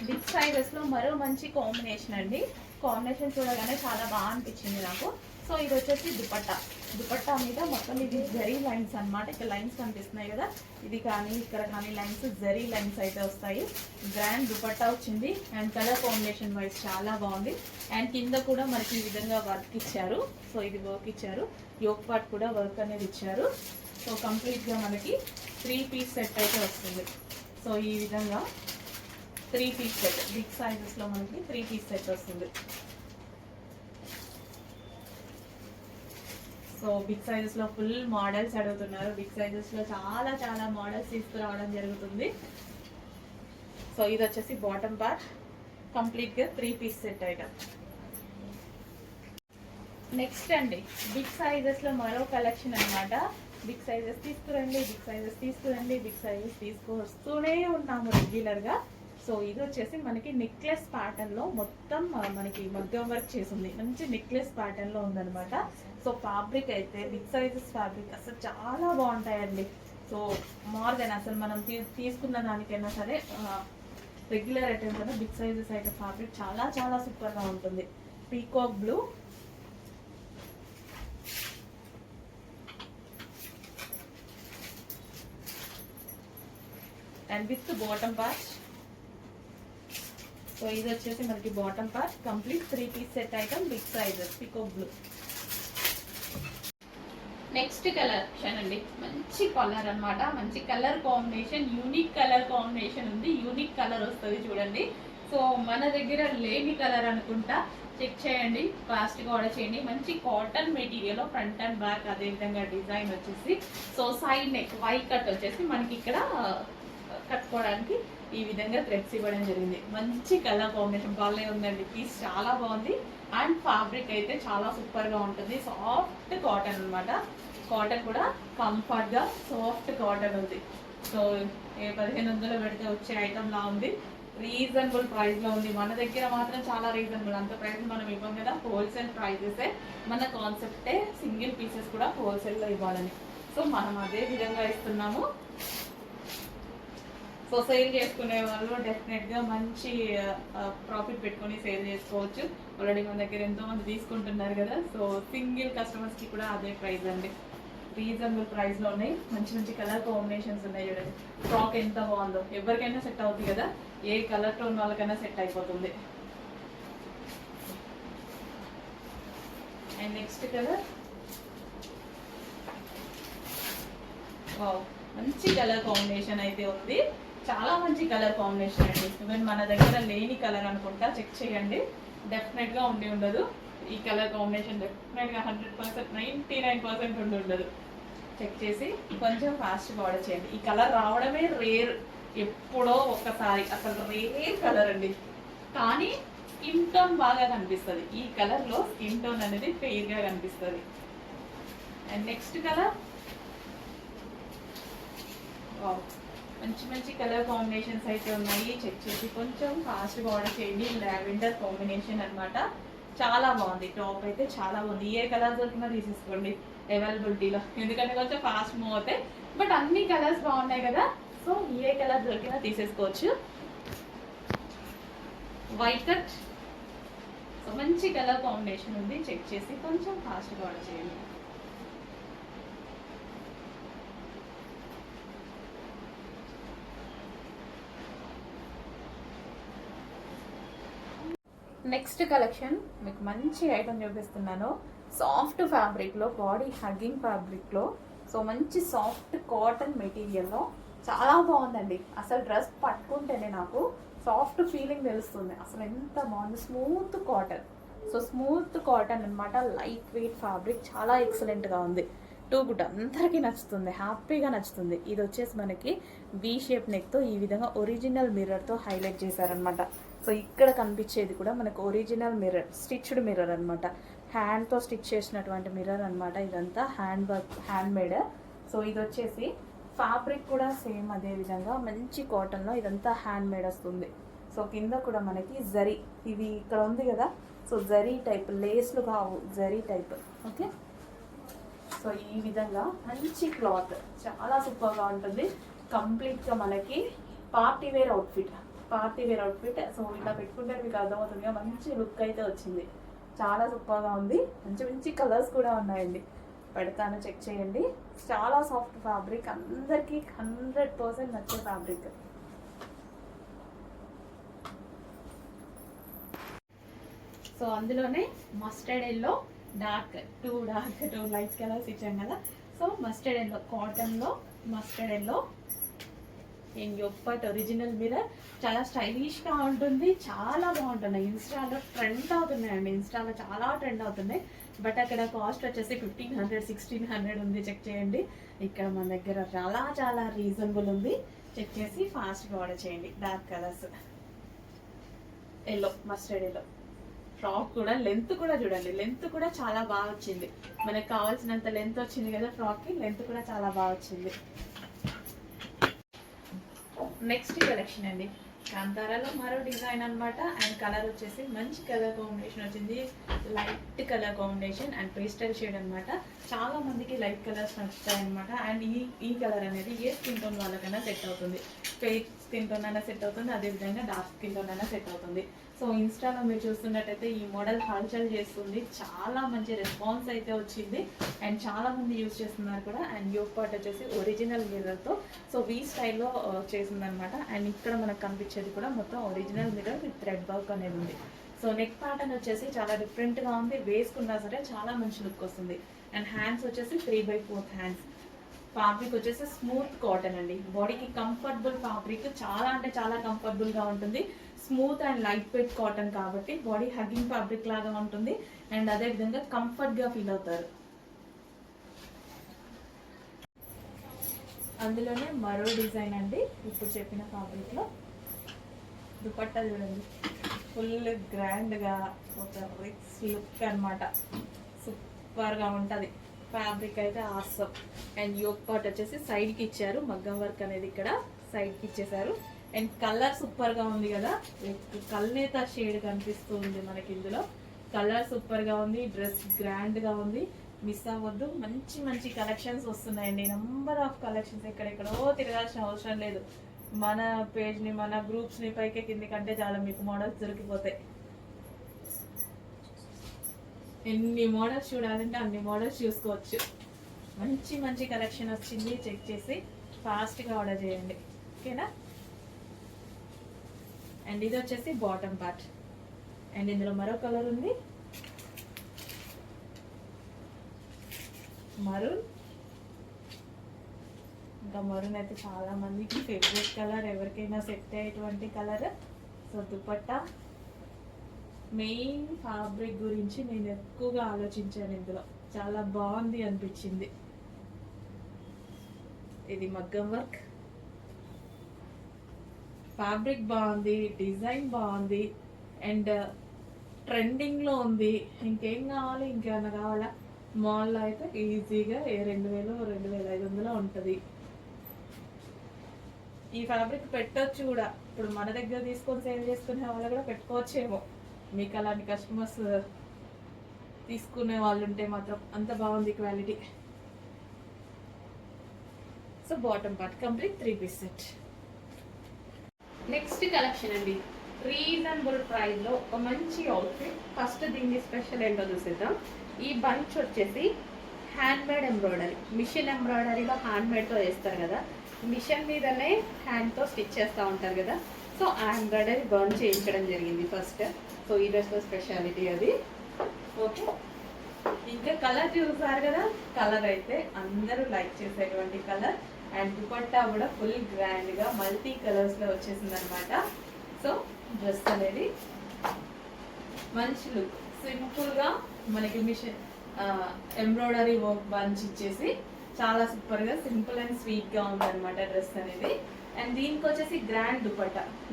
Big సైజెస్లో మరో మంచి combination అండి. కాంబినేషన్ చూడగానే చాలా బాగా అనిపించింది నాకు. సో ఇది వచ్చేసి దుపట్టా మీద మొత్తం ఇది జరీ లైన్స్ అనమాట. ఇక్కడ లైన్స్ కనిపిస్తున్నాయి కదా, ఇది కానీ ఇక్కడ కానీ లైన్స్ జరీ లైన్స్ అయితే వస్తాయి. గ్రాండ్ దుపట్టా వచ్చింది అండ్ కలర్ కాంబినేషన్ వైజ్ చాలా బాగుంది. అండ్ కింద కూడా మనకి ఈ విధంగా వర్క్ ఇచ్చారు. సో ఇది వర్క్ ఇచ్చారు, యోక్ పార్ట్ కూడా వర్క్ అనేది ఇచ్చారు. సో కంప్లీట్గా మనకి 3 పీస్ సెట్ అయితే వస్తుంది. సో ఈ విధంగా 3 పీస్ సెట్ బిగ్ సైజెస్లో మనకి 3 పీస్ సెట్ వస్తుంది. సో బిగ్ సైజెస్లో ఫుల్ మోడల్స్ అడుగుతున్నారు. బిగ్ సైజెస్లో చాలా చాలా మోడల్స్ తీసుకురావడం జరుగుతుంది. సో ఇది వచ్చేసి బాటమ్ పార్ట్, కంప్లీట్గా 3 పీస్ సెట్ ఐటమ్. నెక్స్ట్ అండి బిగ్ సైజెస్లో మరో కలెక్షన్ అనమాట. బిగ్ సైజెస్ తీసుకురండి, బిగ్ సైజెస్ తీసుకురండి, బిగ్ సైజెస్ తీసుకువస్తూనే ఉన్నాము రెగ్యులర్గా. సో ఇది వచ్చేసి మనకి నెక్లెస్ ప్యాటర్న్లో మొత్తం మనకి మగ్గం వర్క్ చేసింది. మంచి నెక్లెస్ ప్యాటర్న్లో ఉందనమాట. సో ఫ్యాబ్రిక్ అయితే బిగ్ సైజెస్ ఫ్యాబ్రిక్ అసలు చాలా బాగుంటాయండి. సో మోర్ దెన్ అసలు మనం తీసుకున్న దానికైనా సరే రెగ్యులర్ ఐటమ్స్ కన్నా బిగ్ సైజెస్ అయితే ఫ్యాబ్రిక్ చాలా చాలా సూపర్గా ఉంటుంది. Peacock blue and with bottom part. So ఇది వచ్చేసి మనకి bottom part, complete 3 piece set item, big sizes, peacock blue. Next collection అండి, మంచి కలర్ అనమాట. మంచి colour combination, unique colour combination ఉంది. యూనిక్ కలర్ వస్తుంది చూడండి. సో మన దగ్గర లేని కలర్ అనుకుంటా, చెక్ చేయండి, ఫాస్ట్గా ఆర్డర్ చేయండి. మంచి cotton material, front and back అదేవిధంగా డిజైన్ వచ్చేసి. So side neck V cut వచ్చేసి మనకి ఇక్కడ కట్టుకోవడానికి ఈ విధంగా థ్రెడ్స్ ఇవ్వడం జరిగింది. మంచి కలర్ కాంబినేషన్ బాగా ఉందండి. పీస్ చాలా బాగుంది అండ్ ఫ్యాబ్రిక్ అయితే చాలా సూపర్గా ఉంటుంది. సాఫ్ట్ కాటన్ అనమాట. కాటన్ కూడా కంఫర్ట్గా సాఫ్ట్ కాటన్ ఉంది. సో 1500 పెడితే వచ్చే ఐటమ్లా ఉంది. రీజనబుల్ ప్రైస్లో ఉంది. మన దగ్గర మాత్రం చాలా రీజనబుల్. అంత ప్రైస్ మనం ఇవ్వం కదా, హోల్సేల్ ప్రైజెసే మన కాన్సెప్టే. సింగిల్ పీసెస్ కూడా హోల్సేల్లో ఇవ్వాలని. సో మనం అదే విధంగా ఇస్తున్నాము. సో సేల్ చేసుకునే వాళ్ళు డెఫినెట్గా మంచి ప్రాఫిట్ పెట్టుకొని సేల్ చేసుకోవచ్చు. ఆల్రెడీ మన దగ్గర ఎంతోమంది తీసుకుంటున్నారు కదా. సో సింగిల్ కస్టమర్స్కి కూడా అదే ప్రైస్ అండి. రీజనబుల్ ప్రైస్లో ఉన్నాయి. మంచి మంచి కలర్ కాంబినేషన్స్ ఉన్నాయి చూడండి. ఫ్రాక్ ఎంత బాగుందో, ఎవరికైనా సెట్ అవుతుంది కదా, ఏ కలర్ టోన్ వాళ్ళకైనా సెట్ అయిపోతుంది. అండ్ నెక్స్ట్ కలర్, మంచి కలర్ కాంబినేషన్ అయితే ఉంది. చాలా మంచి కలర్ కాంబినేషన్ అండి. ఈవెన్ మన దగ్గర లేని కలర్ అనుకుంటా, చెక్ చేయండి, డెఫినెట్గా ఉండి ఉండదు. ఈ కలర్ కాంబినేషన్ డెఫినెట్గా 100%, 99% ఉండి ఉండదు. చెక్ చేసి కొంచెం ఫాస్ట్గా ఆర్డర్ చేయండి. ఈ కలర్ రావడమే రేర్, ఎప్పుడో ఒక్కసారి. అసలు రేర్ కలర్ అండి, కానీ స్కిన్ టోన్ బాగా కనిపిస్తుంది. ఈ కలర్లో స్కిన్ టోన్ అనేది ఫెయిర్గా కనిపిస్తుంది. అండ్ నెక్స్ట్ కలర్, మంచి మంచి కలర్ కాంబినేషన్స్ అయితే ఉన్నాయి. చెక్ చేసి కొంచెం ఫాస్ట్గా ఆర్డర్ చేయండి. లావెండర్ కాంబినేషన్ అనమాట. చాలా బాగుంది. టాప్ అయితే చాలా బాగుంది. ఏ కలర్ దొరికినా తీసేసుకోండి అవైలబిలిటీలో, ఎందుకంటే కొంచెం ఫాస్ట్ మూవ్ అవుతాయి. బట్ అన్ని కలర్స్ బాగున్నాయి కదా, సో ఏ కలర్ దొరికినా తీసేసుకోవచ్చు. వైట్ కట్, సో మంచి కలర్ కాంబినేషన్ ఉంది. చెక్ చేసి కొంచెం ఫాస్ట్గా ఆర్డర్ చేయండి. నెక్స్ట్ కలెక్షన్ మీకు మంచి ఐటమ్ చూపిస్తున్నాను. సాఫ్ట్ ఫ్యాబ్రిక్లో, బాడీ హగ్గింగ్ ఫ్యాబ్రిక్లో, సో మంచి సాఫ్ట్ కాటన్ మెటీరియల్లో చాలా బాగుందండి. అసలు డ్రెస్ పట్టుకుంటేనే నాకు సాఫ్ట్ ఫీలింగ్ తెలుస్తుంది. అసలు ఎంత బాగుంది. Smooth cotton, so smooth cotton అనమాట. లైట్ వెయిట్ ఫ్యాబ్రిక్, చాలా ఎక్సలెంట్గా ఉంది. టూ గుడ్, అందరికీ నచ్చుతుంది, హ్యాపీగా నచ్చుతుంది. ఇది వచ్చేసి మనకి వి షేప్ నెక్తో ఈ విధంగా ఒరిజినల్ మిర్రర్తో హైలైట్ చేశారనమాట. సో ఇక్కడ కనిపించేది కూడా మనకు ఒరిజినల్ మిర్రర్, స్టిచ్డ్ మిర్రర్ అనమాట. హ్యాండ్తో స్టిచ్ చేసినటువంటి మిర్రర్ అనమాట. ఇదంతా hand work, hand made. So ఇది వచ్చేసి ఫ్యాబ్రిక్ కూడా సేమ్ అదే విధంగా మంచి కాటన్లో ఇదంతా హ్యాండ్ మేడ్ వస్తుంది. సో కింద కూడా మనకి జరీ, ఇది ఇక్కడ ఉంది కదా, సో జరీ టైప్, లేస్లు కావు, జరీ టైప్. ఓకే, సో ఈ విధంగా మంచి క్లాత్, చాలా సూపర్గా ఉంటుంది. కంప్లీట్గా మనకి party wear outfit, party wear outfit. So ఇలా పెట్టుకుంటే మీకు అర్థమవుతుంది, మంచి లుక్ అయితే వచ్చింది. చాలా సూపర్గా ఉంది. మంచి మంచి కలర్స్ కూడా ఉన్నాయండి. పెడతాను, చెక్ చేయండి. చాలా సాఫ్ట్ ఫ్యాబ్రిక్, అందరికీ 100% నచ్చే ఫ్యాబ్రిక్. సో అందులోనే mustard yellow dark, two light colours ఇచ్చాం కదా. సో మస్టర్డ్ ఎల్లో, కాటన్లో మస్టర్డ్ ఎల్లో అండ్ యొప్పట్ ఒరిజినల్ మిర్రర్. చాలా స్టైలిష్గా ఉంటుంది, చాలా బాగుంటున్నాయి. ఇన్స్టాలో ట్రెండ్ అవుతున్నాయండి, ఇన్స్టాలో చాలా ట్రెండ్ అవుతున్నాయి. బట్ అక్కడ కాస్ట్ వచ్చేసి 1500, 1600 ఉంది. చెక్ చేయండి. ఇక్కడ మన దగ్గర చాలా చాలా రీజనబుల్ ఉంది. చెక్ చేసి ఫాస్ట్గా ఆర్డర్ చేయండి. Dark colours, yellow, mustard yellow. Frock కూడా లెంత్ కూడా చూడండి, లెంత్ కూడా చాలా బాగా వచ్చింది. మనకు కావాల్సినంత లెంత్ వచ్చింది కదా ఫ్రాక్కి. లెంత్ కూడా చాలా బాగా వచ్చింది. నెక్స్ట్ కలెక్షన్ అండి, కాంతారాలో మరో డిజైన్ అనమాట. అండ్ కలర్ వచ్చేసి మంచి కలర్ కాంబినేషన్ వచ్చింది, light colour combination and pastel shade అనమాట. చాలా మందికి లైట్ కలర్స్ నచ్చుతాయి అనమాట. అండ్ ఈ కలర్ అనేది ఏ స్కిన్ టోన్ వాళ్ళకైనా సెట్ అవుతుంది. ఫేస్ స్కిన్ టోన్ అయినా సెట్ అవుతుంది, అదేవిధంగా డార్క్ స్కిన్ టోన్ అయినా సెట్ అవుతుంది. సో ఇన్స్టాలో మీరు చూస్తున్నట్టయితే ఈ మోడల్ హల్చల్ చేస్తుంది, చాలా మంచి రెస్పాన్స్ అయితే వచ్చింది. అండ్ చాలా మంది యూజ్ చేస్తున్నారు కూడా. అండ్ యోగ్ పార్ట్ వచ్చేసి ఒరిజినల్ మిర్రర్తో, సో వీ స్టైల్లో చేసిందనమాట. అండ్ ఇక్కడ మనకు కనిపించేది కూడా మొత్తం original mirror with thread work అనేది ఉంది. సో నెక్ ప్యాటర్న్ వచ్చేసి చాలా డిఫరెంట్గా ఉంది, వేసుకున్నా సరే చాలా మంచి లుక్ వస్తుంది. అండ్ హ్యాండ్స్ వచ్చేసి 3/4 హ్యాండ్స్. ఫ్యాబ్రిక్ వచ్చేసి స్మూత్ కాటన్ అండి, బాడీకి కంఫర్టబుల్ ఫ్యాబ్రిక్, చాలా అంటే చాలా కంఫర్టబుల్గా ఉంటుంది. Smooth and light weight cotton కాబట్టి బాడీ హగ్గింగ్ ఫ్యాబ్రిక్ లాగా ఉంటుంది. అండ్ అదేవిధంగా కంఫర్ట్గా ఫీల్ అవుతారు. అందులోనే మరో డిజైన్ అండి, ఇప్పుడు చెప్పిన ఫ్యాబ్రిక్లో. దుపట్టా చూడండి, ఫుల్ గ్రాండ్గా ఒక రిచ్ లుక్ అనమాట. సూపర్గా ఉంటుంది ఫ్యాబ్రిక్ అయితే, ఆసమ్. అండ్ యోగ్ పార్ట్ వచ్చేసి సైడ్కి ఇచ్చారు, మగ్గం వర్క్ అనేది ఇక్కడ సైడ్కి ఇచ్చేసారు. అండ్ కలర్ సూపర్గా ఉంది కదా, కల్నేత షేడ్ కనిపిస్తుంది మనకి ఇందులో. కలర్ సూపర్గా ఉంది, డ్రెస్ గ్రాండ్గా ఉంది. మిస్ అవ్వద్దు, మంచి మంచి కలెక్షన్స్ వస్తున్నాయండి. నెంబర్ ఆఫ్ కలెక్షన్స్, ఎక్కడెక్కడో తిరగాల్సిన అవసరం లేదు. మన పేజ్ని, మన గ్రూప్స్ని పైకి కింది కంటే చాలా మీకు మోడల్స్ దొరికిపోతాయి. ఎన్ని మోడల్స్ చూడాలంటే అన్ని మోడల్స్ చూసుకోవచ్చు. మంచి మంచి కలెక్షన్ వచ్చింది, చెక్ చేసి ఫాస్ట్గా ఆర్డర్ చేయండి, ఓకేనా. అండ్ ఇది వచ్చేసి బాటమ్ పార్ట్. అండ్ ఇందులో మరో కలర్ ఉంది, మరూన్. ఇంకా మరూన్ అయితే చాలా మందికి ఫేవరెట్ కలర్, ఎవరికైనా సెట్ అయ్యేటువంటి colour. So dupatta, main fabric గురించి నేను ఎక్కువగా ఆలోచించాను, ఇందులో చాలా బాగుంది అనిపించింది. ఇది మగ్గం వర్క్, ఫ్యాబ్రిక్ బాగుంది, డిజైన్ బాగుంది, అండ్ ట్రెండింగ్లో ఉంది. ఇంకేం కావాలి, ఇంకేమైనా కావాలా? మాల్లో అయితే ఈజీగా 2000, 2500 ఉంటుంది. ఈ ఫ్యాబ్రిక్ పెట్టొచ్చు కూడా, ఇప్పుడు మన దగ్గర తీసుకొని సేల్ చేసుకునే వాళ్ళు కూడా పెట్టుకోవచ్చేమో. మీకు అలాంటి కస్టమర్స్ తీసుకునే వాళ్ళు ఉంటే మాత్రం, అంత బాగుంది quality. So bottom part complete 3 piece set. Next collection అండి, రీజనబుల్ ప్రైస్లో ఒక మంచి అవుట్ఫిట్. ఫస్ట్ దీన్ని స్పెషల్ ఏంటో చూసేద్దాం. ఈ బంచ్ వచ్చేసి హ్యాండ్మేడ్ ఎంబ్రాయిడరీ, మిషన్ ఎంబ్రాయిడరీలో హ్యాండ్మేడ్తో వేస్తారు కదా, మిషన్ మీదనే హ్యాండ్తో స్టిచ్ చేస్తూ ఉంటారు కదా. సో ఆ ఎంబ్రాయిడరీ బంచ్ చేయించడం జరిగింది ఫస్ట్. సో ఈ డ్రెస్లో స్పెషాలిటీ అది, ఓకే. ఇంకా కలర్ చూసారు కదా, కలర్ అయితే అందరూ లైక్ చేసేటువంటి కలర్. అండ్ దుపట్టా కూడా ఫుల్ గ్రాండ్గా మల్టీ కలర్స్లో వచ్చేసింది అనమాట. సో డ్రెస్ అనేది మంచి లుక్, సింపుల్గా మనకి మిషన్ ఎంబ్రాయిడరీ వర్క్ బంచ్ ఇచ్చేసి చాలా సూపర్గా సింపుల్ అండ్ స్వీట్గా ఉందన్నమాట డ్రెస్ అనేది. అండ్ దీనికి వచ్చేసి గ్రాండ్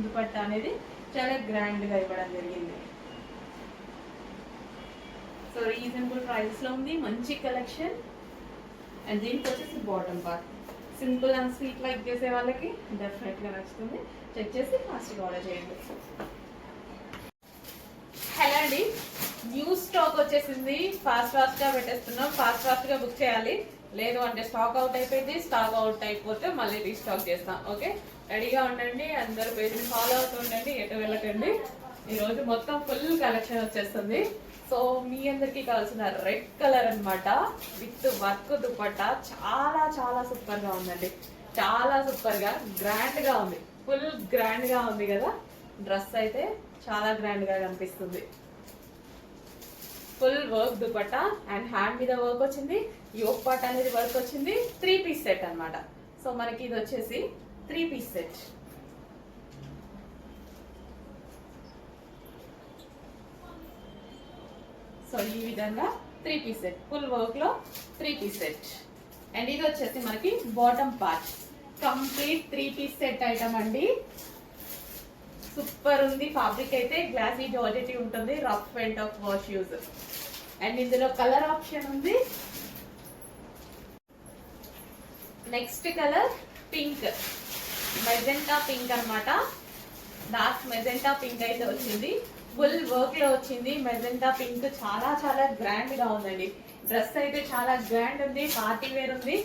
దుపట్టా అనేది చాలా గ్రాండ్గా ఇవ్వడం జరిగింది. సో రీజనబుల్ ప్రైస్లో ఉంది, మంచి కలెక్షన్. అండ్ దీనికి వచ్చేసి bottom part, simple and sweet like చేసే వాళ్ళకి డెఫినెట్గా నచ్చుతుంది. చెక్ చేసి ఫాస్ట్గా ఆర్డర్ చేయండి. హలో అండి, న్యూ స్టాక్ వచ్చేసింది, ఫాస్ట్గా పెట్టేస్తున్నాం. ఫాస్ట్గా బుక్ చేయాలి, లేదు అంటే స్టాక్ అవుట్ అయిపోయింది. స్టాక్ అవుట్ అయిపోతే మళ్ళీ రీస్టాక్ చేస్తాం, ఓకే. రెడీగా ఉండండి, అందరూ పేజ్ని ఫాలో అవుతూ ఉండండి, ఎటు వెళ్ళకండి. ఈరోజు మొత్తం ఫుల్ కలెక్షన్ వచ్చేస్తుంది. సో మీ అందరికి కావాల్సిన రెడ్ కలర్ అన్నమాట, విత్ వర్క్ దుపట్టా. చాలా చాలా సూపర్ గా ఉందండి, చాలా సూపర్ గా గ్రాండ్ గా ఉంది, ఫుల్ గ్రాండ్ గా ఉంది కదా. డ్రెస్ అయితే చాలా గ్రాండ్ గా కనిపిస్తుంది. Full work dupatta and hand మీద వర్క్ వచ్చింది, యోక్ పార్ట్ అనేది వర్క్ వచ్చింది. 3 పీస్ సెట్ అన్నమాట. సో మనకి ఇది వచ్చేసి 3 పీస్ సెట్. సో ఈ విధంగా 3 పీస్ సెట్, ఫుల్ వర్క్ లో 3 పీస్ సెట్. అండ్ ఇది వచ్చేసి మనకి bottom part, complete 3 piece set item అండి. సూపర్ ఉంది. ఫ్యాబ్రిక్ అయితే గ్లాసీ జార్జెటీ ఉంటుంది, rough and tough wash use. And ఇందులో కలర్ ఆప్షన్ ఉంది. Next colour pink, magenta pink అన్నమాట. డార్క్ మెజెంటా పింక్ అయితే వచ్చింది, ఫుల్ వర్క్ లో వచ్చింది. మెజెంటా పింక్ చాలా చాలా గ్రాండ్ గా ఉందండి. డ్రెస్ అయితే చాలా గ్రాండ్ ఉంది, పార్టీ వేర్ ఉంది.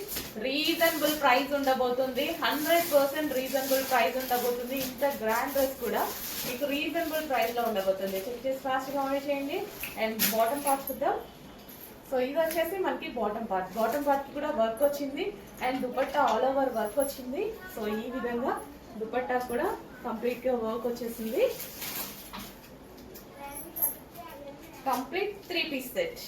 రీజనబుల్ ప్రైస్ ఉండబోతుంది, 100% రీజనబుల్ ప్రైస్ ఉండబోతుంది. ఇంత గ్రాండ్ డ్రెస్ కూడా మీకు రీజనబుల్ ప్రైస్ లో ఉండబోతుంది. చెక్ చేసి ఫాస్ట్ గా ఆర్డర్ చేయండి. అండ్ బాటమ్ పార్ట్ చూద్దాం. సో ఇది వచ్చేసి మనకి బాటమ్ పార్ట్, బాటమ్ పార్ట్ కి కూడా వర్క్ వచ్చింది and dupatta all over work వచ్చింది. సో ఈ విధంగా దుపట్టా కూడా కంప్లీట్ గా వర్క్ వచ్చేసింది. Complete 3 piece set.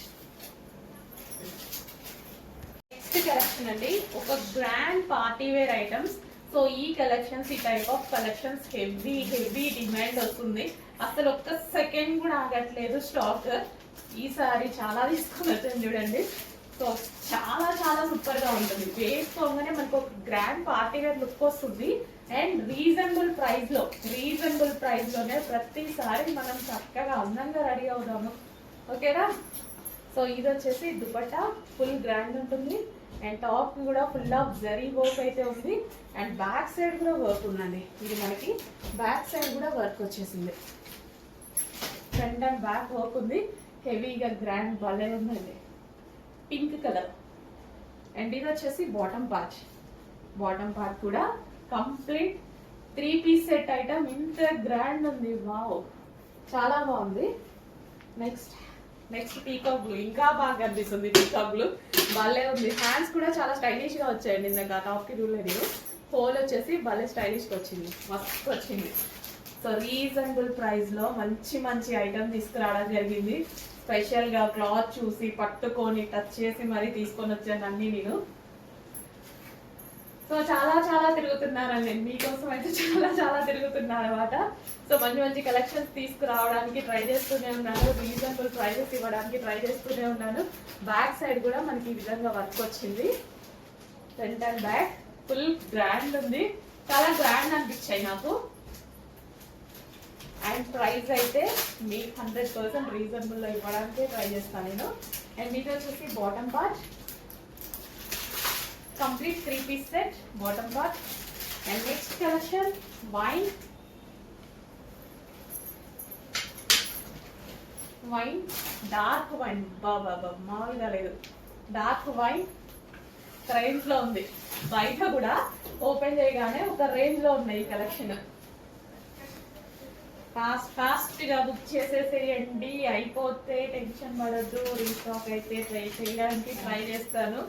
Next collection అండి, ఒక grand party wear items. So ఈ కలెక్షన్స్, ఈ type of collections heavy heavy demand వస్తుంది. అసలు ఒక్క సెకండ్ కూడా ఆగట్లేదు స్టాక్. ఈసారి చాలా తీసుకొని వచ్చాను చూడండి. సో చాలా చాలా సూపర్ గా ఉంటుంది, వేసుకోగానే మనకు ఒక గ్రాండ్ పార్టీ వేర్ లుక్ వస్తుంది. అండ్ రీజనబుల్ ప్రైస్ లోనే ప్రతిసారి మనం చక్కగా అందంగా రెడీ అవుదాము, ఓకేనా. సో ఇది వచ్చేసి దుపట్టా ఫుల్ గ్రాండ్ ఉంటుంది అండ్ టాప్ కూడా ఫుల్ ఆఫ్ జరీ వర్క్ అయితే ఉంది. అండ్ బ్యాక్ సైడ్ కూడా వర్క్ ఉందండి. ఇది మనకి బ్యాక్ సైడ్ కూడా వర్క్ వచ్చేసింది, ఫ్రంట్ అండ్ బ్యాక్ వర్క్ ఉంది. హెవీగా గ్రాండ్ భలే ఉందండి, పింక్ కలర్. అండ్ ఇది వచ్చేసి బాటమ్ పార్ట్ కూడా కంప్లీట్ 3 పీస్ సెట్ ఐటమ్. ఇంత గ్రాండ్ ఉంది, వావ్ చాలా బాగుంది. నెక్స్ట్ పీకాక్ బ్లూ, ఇంకా బాగా కనిపిస్తుంది. పీకాక్ బ్లూ భలే ఉంది. హ్యాండ్స్ కూడా చాలా స్టైలిష్ గా వచ్చాయండి. ఇందాక టాప్ కి చూడలేదు, హోల్ వచ్చేసి భలే స్టైలిష్ గా వచ్చింది, మస్తు వచ్చింది. సో రీజనబుల్ ప్రైస్ లో మంచి మంచి ఐటమ్ తీసుకురావడం జరిగింది. స్పెషల్ గా క్లాత్ చూసి పట్టుకొని టచ్ చేసి మరీ తీసుకొని వచ్చాను అన్ని నేను. సో చాలా చాలా తిరుగుతున్నానండి మీకోసం అయితే, చాలా చాలా తిరుగుతున్నాను అనమాట. సో మంచి మంచి కలెక్షన్స్ తీసుకురావడానికి ట్రై చేస్తూనే ఉన్నాను, రీజనబుల్ ప్రైజెస్ ఇవ్వడానికి ట్రై చేస్తూనే ఉన్నాను. బ్యాక్ సైడ్ కూడా మనకి ఈ విధంగా వర్క్ వచ్చింది, front and back full grand ఉంది. చాలా గ్రాండ్ అనిపించాయి నాకు. అండ్ ప్రైస్ అయితే మీకు 100% రీజనబుల్ లో ఇవ్వడానికి ట్రై చేస్తాను నేను. అండ్ ఇది వచ్చేసి bottom part, complete 3 piece set bottom part. And next collection wine dark wine, బాబా మామూలుగా లేదు. డార్క్ వైన్ రేంజ్ లో ఉంది, బయట కూడా ఓపెన్ చేయగానే ఒక రేంజ్ లో ఉన్నాయి ఈ కలెక్షన్. ఫాస్ట్ గా బుక్ చేసేసేయండి, అయిపోతే టెన్షన్ పడద్దు. రీస్టాక్ అయితే ట్రై చేయడానికి ట్రై చేస్తాను.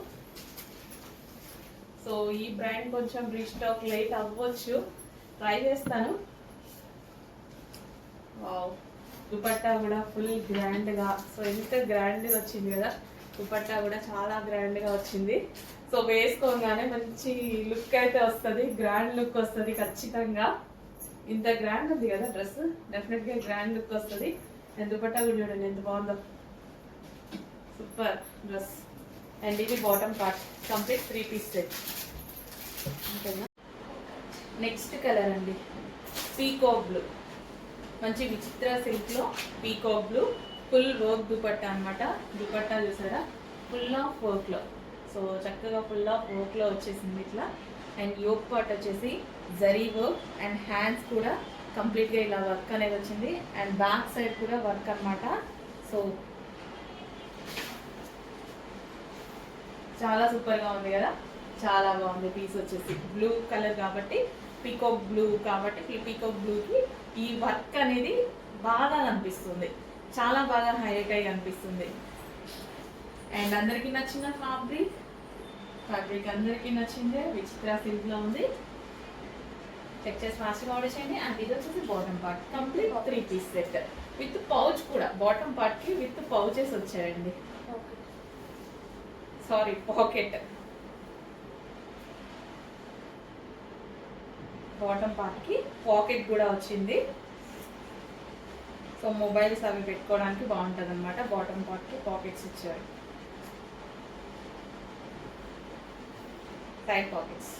సో ఈ బ్రాండ్ కొంచెం రీస్టాక్ లేట్ అవ్వచ్చు, ట్రై చేస్తాను. వావ్, దుపట్టా కూడా ఫుల్ గ్రాండ్ గా, సో ఎంత గ్రాండ్ గా వచ్చింది కదా. దుపట్టా కూడా చాలా గ్రాండ్ గా వచ్చింది. సో వేసుకోగానే మంచి లుక్ అయితే వస్తుంది, గ్రాండ్ లుక్ వస్తుంది ఖచ్చితంగా. ఇంత గ్రాండ్ ఉంది కదా డ్రెస్, డెఫినెట్ గా గ్రాండ్ లుక్ వస్తుంది. అండ్ దుపట్టా కూడా చూడండి ఎంత బాగుందో, సూపర్ డ్రెస్. అండ్ ఇది bottom part, complete 3 piece set. ఓకేనా. నెక్స్ట్ కలర్ అండి పీకాక్ బ్లూ, మంచి విచిత్ర సిల్క్ లో peacock blue, full work dupatta అనమాట. దుపట్టా చూసారా, ఫుల్ ఆఫ్ వర్క్ లో. సో చక్కగా ఫుల్ ఆఫ్ వర్క్ లో వచ్చేసింది ఇట్లా. అండ్ యోక్ పార్ట్ వచ్చేసి జరీ వర్క్ అండ్ హ్యాండ్స్ కూడా కంప్లీట్ గా ఇలా వర్క్ అనేది వచ్చింది. అండ్ బ్యాక్ సైడ్ కూడా వర్క్ అనమాట. సో చాలా సూపర్ గా ఉంది కదా, చాలా బాగుంది. పీస్ వచ్చేసి బ్లూ కలర్ కాబట్టి పీకాక్ బ్లూ కాబట్టి పీకాక్ బ్లూకి ఈ వర్క్ అనేది బాగా కనిపిస్తుంది, చాలా బాగా హైలైట్ అయ్యి కనిపిస్తుంది. అండ్ అందరికీ నచ్చిన ఫ్యాబ్రిక్ అందరికీ నచ్చిందే, విచిత్ర సిల్క్లో ఉంది. చెక్ చేసి ఫాస్ట్గా ఆర్డర్ చేయండి. అండ్ ఇది వచ్చేసి bottom part complete 3 piece set with pouch కూడా. బాటమ్ పార్ట్కి విత్ పౌచెస్ వచ్చాయండి, సారీ పాకెట్. బాటమ్ పార్ట్కి పాకెట్ కూడా వచ్చింది. సో మొబైల్స్ అవి పెట్టుకోవడానికి బాగుంటుంది అనమాట. బాటమ్ పార్ట్కి పాకెట్స్ ఇచ్చారు, సైడ్ పాకెట్స్.